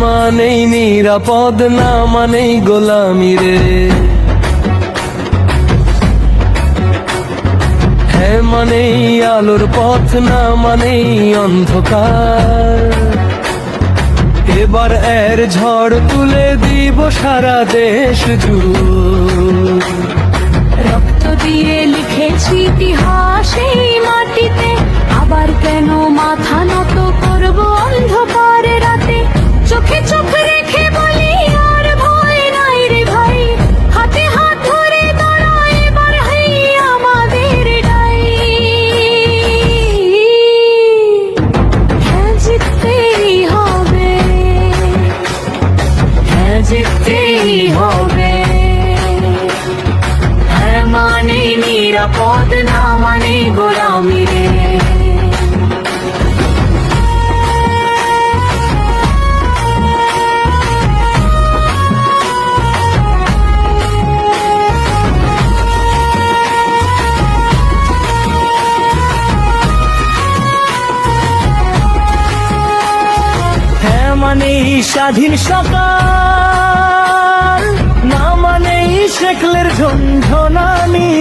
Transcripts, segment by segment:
মানেই নিরাপদ, না মানেই গোলামি রে। হ্যাঁ মানেই আলোর পথ, না মানেই অন্ধকার। এবার এর ঝড় তুলে দিব সারা দেশ জুড়ে। রক্ত দিয়ে লিখেছি ইতিহাস এই মাটিতে, আবার কেন মাথা নত করব অন্ধকার রাতে। চোখে চোখ রেখে বলি আর ভয় নাই রে ভাই, হাতে হাত ধরে দাঁড়া এবার হেই আমাদের ডাই। হ্যাঁ জিততেই হবে, হ্যাঁ জিততেই হবে। হ্যাঁ মানে নিরাপদ, না মানে গোলামি রে। হ্যাঁ মানেই স্বাধীন সকাল, না মানেই শেকলের ঝনঝনানি।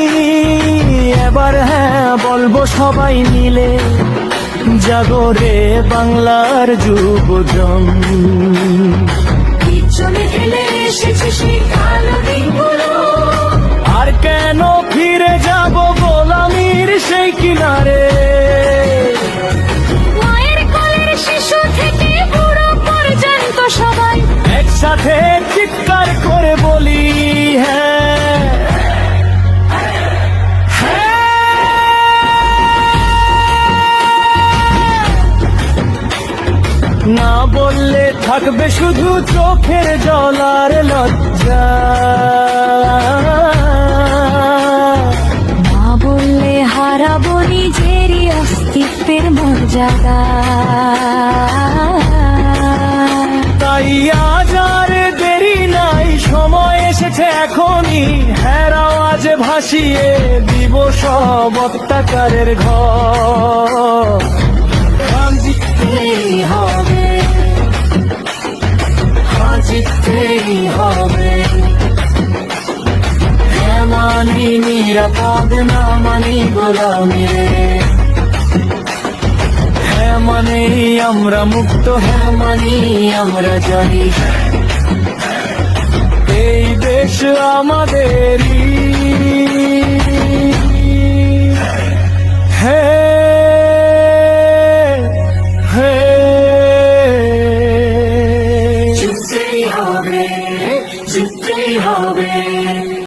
এবার হ্যাঁ বলবো সবাই মিলে, জাগরে বাংলার যুবজন। পিছনে ফেলে এসেছে সেই কালো দিনগুলো, আর কেন ফিরে যাব গোলামির সেই কিনারে। মায়ের কোলের শিশু থেকে বুড়ো পর্যন্ত সবাই একসাথে চিৎকার করে বলি হ্যাঁ, না বললে থাকবে শুধু চোখের জল আর লজ্জা। না বললে হারাবো নিজেরই অস্তিত্বের মর্যাদা। তাই আজ আর দেরি নাই, সময় এসেছে এখনই। হ্যাঁ আওয়াজ ভাসিয়ে দিব সব অত্যাচারের ঘর। জিততেই হবে, জিততেই হবে। হ্যাঁ মানি নিরাপদ, না মানি গোলামি রে। হ্যাঁ মানেই আমরা মুক্ত, হ্যাঁ মানি আমরা জয়ী। এই দেশ আমাদেরই। জিততেই হবে, জিততেই হবে।